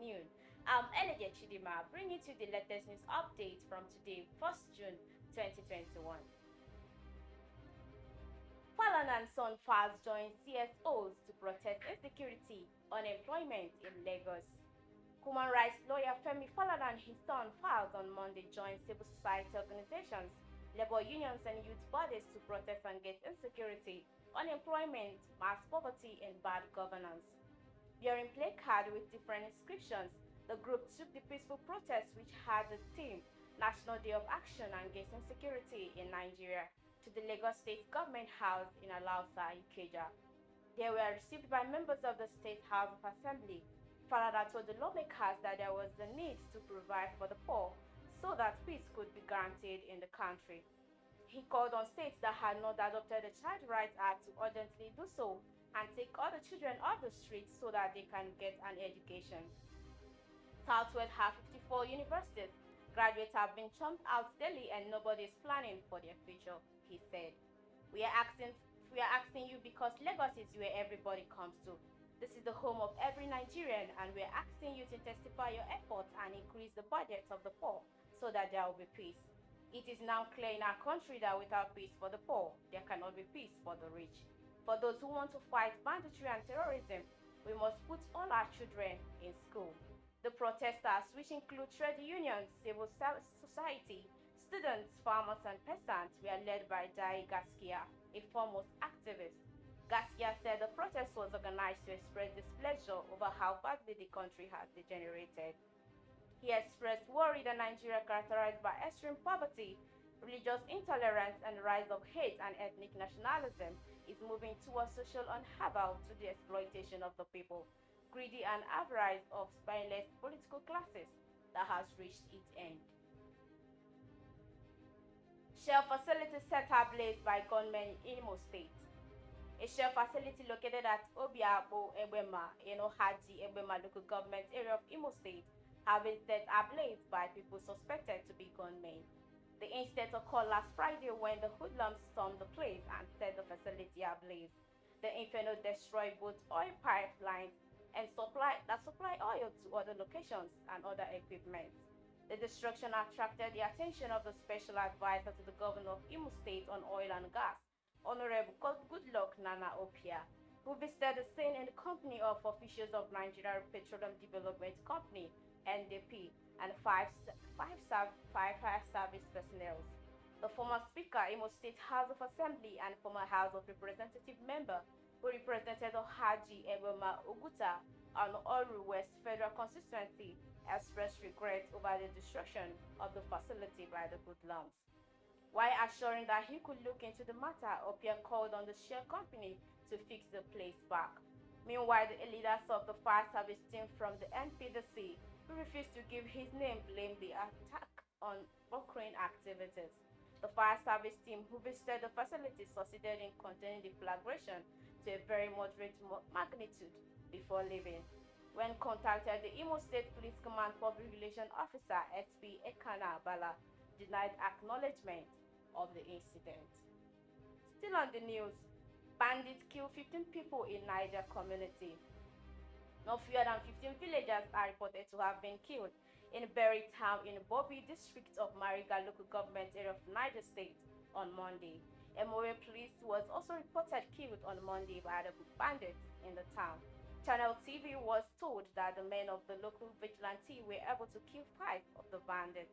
afternoon. I'm Elijah Chidima, bringing you the latest news update from today, 1st June 2021. Falana and Son files join CSOs to protest insecurity, unemployment in Lagos. Human rights lawyer Femi Falana and his son filed on Monday joined civil society organizations, labor unions and youth bodies to protest against insecurity, unemployment, mass poverty and bad governance. Bearing placards with different inscriptions, the group took the peaceful protest, which had the theme National Day of Action Against Insecurity in Nigeria, to the Lagos State Government House in Alausa, Ikeja. They were received by members of the State House of Assembly. Falana told the lawmakers that there was the need to provide for the poor so that peace could be guaranteed in the country. He called on states that had not adopted the Child Rights Act to urgently do so and take all the children off the streets so that they can get an education. Southwest has 54 universities. Graduates have been chumped out daily and nobody is planning for their future, he said. We are asking you because Lagos is where everybody comes to. This is the home of every Nigerian, and we are asking you to intensify your efforts and increase the budgets of the poor so that there will be peace. It is now clear in our country that without peace for the poor, there cannot be peace for the rich. For those who want to fight banditry and terrorism, we must put all our children in school. The protesters, which include trade unions, civil society, students, farmers, and peasants, were led by Dai Gaskia, a foremost activist. Gaskia said the protest was organized to express displeasure over how badly the country has degenerated. He expressed worry that Nigeria, characterized by extreme poverty, religious intolerance, and rise of hate and ethnic nationalism, is moving towards social unravel to the exploitation of the people, greedy and avarice of spineless political classes that has reached its end. Shell facility set ablaze by gunmen in Imo State. A shell facility located at Obiabo Egbema in Ohaji Egbema local government area of Imo State have been set ablaze by people suspected to be gunmen. The incident occurred last Friday when the hoodlums stormed the place and set the facility ablaze. The inferno destroyed both oil pipelines and supply oil to other locations and other equipment. The destruction attracted the attention of the special advisor to the governor of Imo State on oil and gas, Honorable Goodluck Nana Opia, who visited the scene in the company of officials of Nigeria Petroleum Development Company (NDP) and five fire service personnel. The former Speaker, Imo State House of Assembly, and former House of Representative member who represented Ohaji Eboma Oguta and Oru West Federal Constituency, expressed regret over the destruction of the facility by the hoodlums. While assuring that he could look into the matter, Opia called on the shell company to fix the place back. Meanwhile, the leaders of the fire service team from the NPDC, who refused to give his name, blamed the attack on Ukraine activities. The fire service team who visited the facility succeeded in containing the flagration to a very moderate magnitude before leaving. When contacted, the Imo State Police Command Public Relations Officer SP Ekana Bala denied acknowledgement of the incident. Still on the news, bandits kill 15 people in Niger community. No fewer than 15 villagers are reported to have been killed in Berry town in Bobi district of Mariga local government area of Niger State on Monday. Emowe police was also reported killed on Monday by the bandits in the town. Channel TV was told that the men of the local vigilante were able to kill 5 of the bandits.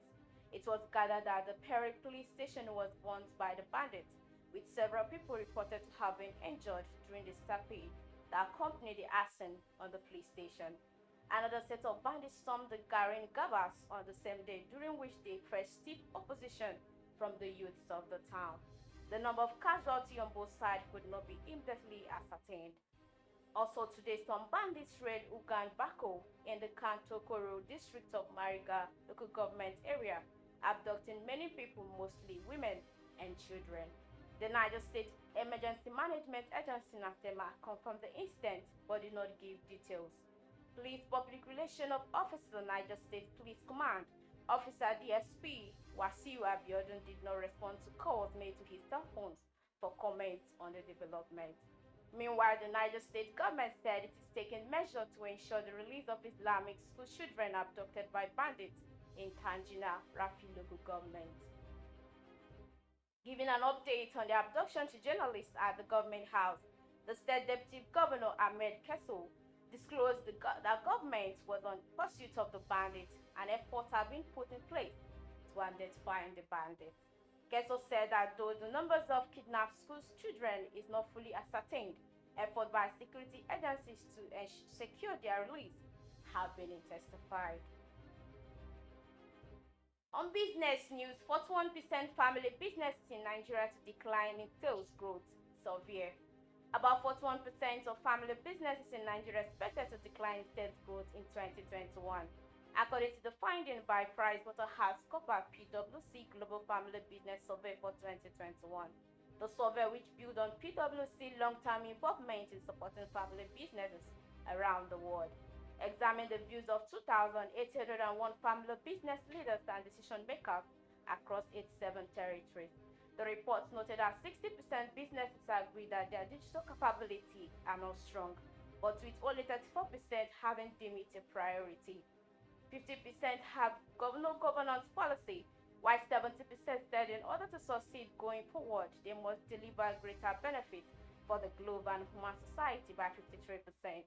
It was gathered that the Perry police station was burnt by the bandits, with several people reported to have been injured during the stampede that accompanied the arson on the police station. Another set of bandits stormed the Garin Gabas on the same day, during which they faced stiff opposition from the youths of the town. The number of casualties on both sides could not be immediately ascertained. Also today, some bandits raided Ugan Bako in the Kantokoro district of Mariga local government area, abducting many people, mostly women and children. The Niger State Emergency Management Agency (NASEMA) confirmed the incident but did not give details. Police Public Relations Officer, Niger State Police Command, Officer DSP Wasiu Abiodun did not respond to calls made to his cell phones for comments on the development. Meanwhile, the Niger state government said it is taking measures to ensure the release of Islamic school children abducted by bandits in Tanjina, Rafi local government. Giving an update on the abduction to journalists at the government house, the state deputy governor Ahmed Kesso disclosed that government was on pursuit of the bandits and efforts have been put in place to identify the bandits. Kesso said that though the numbers of kidnapped school children is not fully ascertained, efforts by security agencies to secure their release have been intensified. On business news, 41% family businesses in Nigeria to decline in sales growth, severe. About 41% of family businesses in Nigeria expected to decline in sales growth in 2021, according to the finding by PricewaterhouseCoopers PwC Global Family Business Survey for 2021. The survey, which built on PwC long-term involvement in supporting family businesses around the world, examined the views of 2,801 family business leaders and decision makers across 87 territories. The report noted that 60% businesses agree that their digital capability are not strong, but with only 34% having deemed it a priority. 50% have no governance policy, while 70% said in order to succeed going forward, they must deliver greater benefits for the globe and human society by 53%.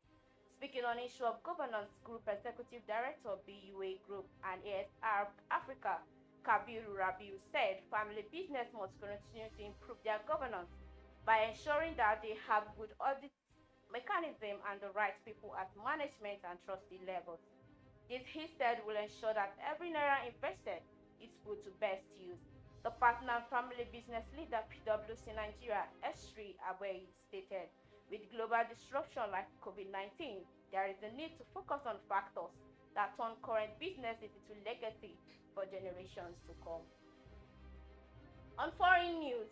Speaking on issue of governance, Group Executive Director BUA Group and ASR Africa, Kabiru Rabiu said family business must continue to improve their governance by ensuring that they have good audit mechanism and the right people at management and trustee levels. This, he said, will ensure that every naira invested is put to best use. The partner and family business leader PwC Nigeria, Esri Abe, stated, with global disruption like COVID-19, there is a need to focus on factors that turn current businesses into legacy for generations to come. On foreign news,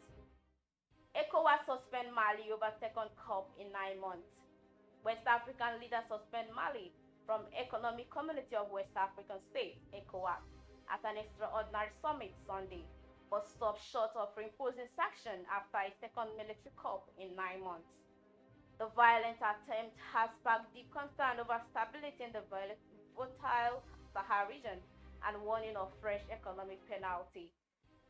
ECOWAS suspend Mali over second coup in 9 months. West African leaders suspend Mali from Economic Community of West African States, ECOWAS, at an extraordinary summit Sunday, but stopped short of imposing sanctions after a second military coup in 9 months. The violent attempt has sparked deep concern over stability in the volatile Sahel region and warning of fresh economic penalty.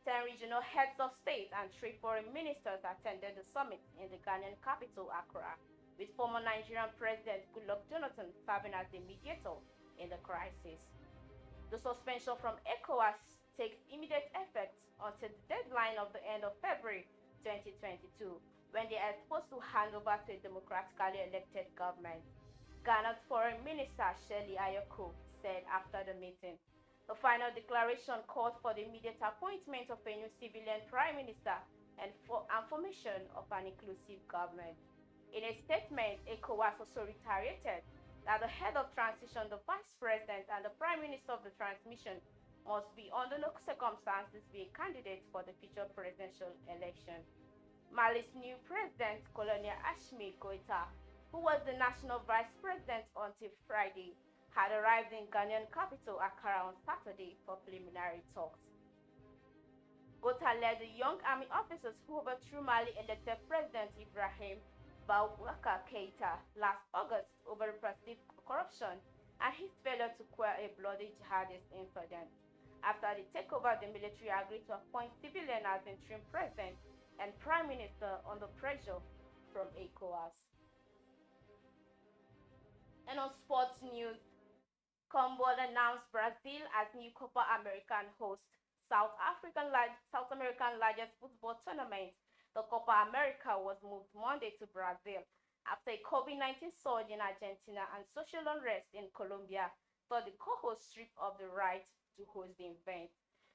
10 regional heads of state and 3 foreign ministers attended the summit in the Ghanaian capital, Accra, with former Nigerian President Goodluck Jonathan serving as the mediator in the crisis. The suspension from ECOWAS takes immediate effect until the deadline of the end of February 2022, when they are supposed to hand over to a democratically elected government. Ghana's Foreign Minister Shirley Ayoko said after the meeting. The final declaration called for the immediate appointment of a new civilian prime minister and formation of an inclusive government. In a statement, ECOWAS also reiterated that the head of transition, the vice president, and the prime minister of the transmission must be under no circumstances be a candidate for the future presidential election. Mali's new president, Colonel Ashmi Goita, who was the national vice president until Friday, had arrived in Ghanaian capital Accra on Saturday for preliminary talks. Goita led the young army officers who overthrew Mali-elected President Ibrahim Boubacar Keïta last August over repressive corruption and his failure to quell a bloody jihadist incident. After the takeover, the military agreed to appoint civilian as interim president and prime minister under pressure from ECOWAS. And on sports news, CONMEBOL announced Brazil as new Copa American host. South American largest football tournament, the Copa America, was moved Monday to Brazil after a COVID-19 surge in Argentina and social unrest in Colombia saw the co-host strip of the right to host the event.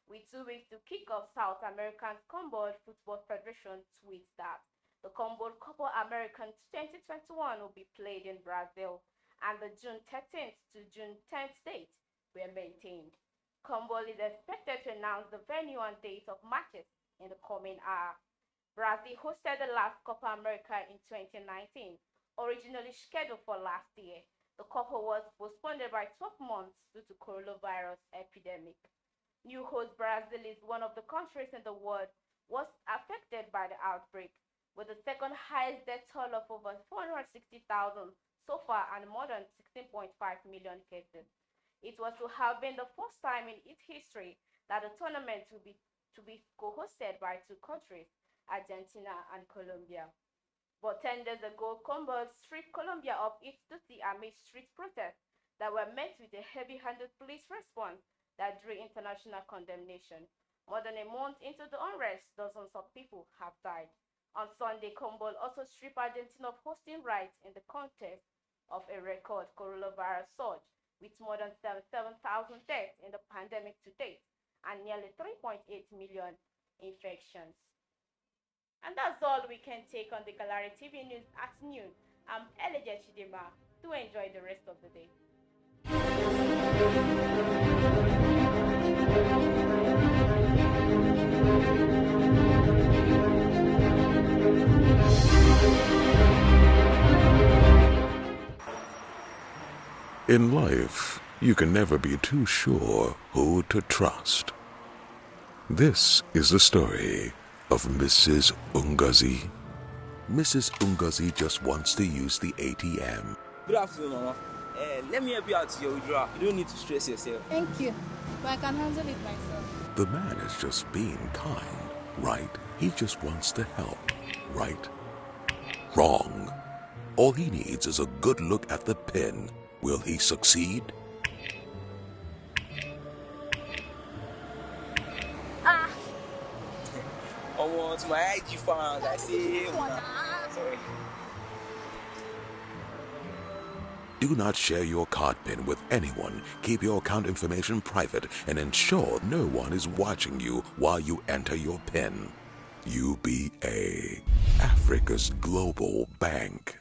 With 2 weeks to kick off, South American CONMEBOL Football Federation tweets that the CONMEBOL Copa American 2021 will be played in Brazil, and the June 13th to June 10th dates were maintained. CONMEBOL is expected to announce the venue and date of matches in the coming hour. Brazil hosted the last Copa America in 2019, originally scheduled for last year. The Copa was postponed by 12 months due to coronavirus epidemic. New host Brazil is one of the countries in the world was affected by the outbreak. with the second highest death toll of over 460,000 so far and more than 16.5 million cases. It was to have been the first time in its history that the tournament would be co-hosted by two countries, Argentina and Colombia. But 10 days ago, Combo stripped Colombia of its duty amid street protests that were met with a heavy-handed police response that drew international condemnation. More than a month into the unrest, dozens of people have died. On Sunday, Combo also stripped Argentina of hosting rights in the context of a record coronavirus surge, with more than 7,000 deaths in the pandemic to date and nearly 3.8 million infections. And that's all we can take on the Gallery TV News at noon. I'm Elijah Chidima. Do enjoy the rest of the day. In life, you can never be too sure who to trust. This is the story of Mrs. Ungazi. Mrs. Ungazi just wants to use the ATM. Good afternoon, Mama. Let me help you out to your withdrawal. You don't need to stress yourself. Thank you, but I can handle it myself. The man is just being kind, right? He just wants to help, right? Wrong. All he needs is a good look at the pin. Will he succeed? I want my IG fans. I say, sorry. Do not share your card PIN with anyone. Keep your account information private and ensure no one is watching you while you enter your PIN. UBA, Africa's global bank.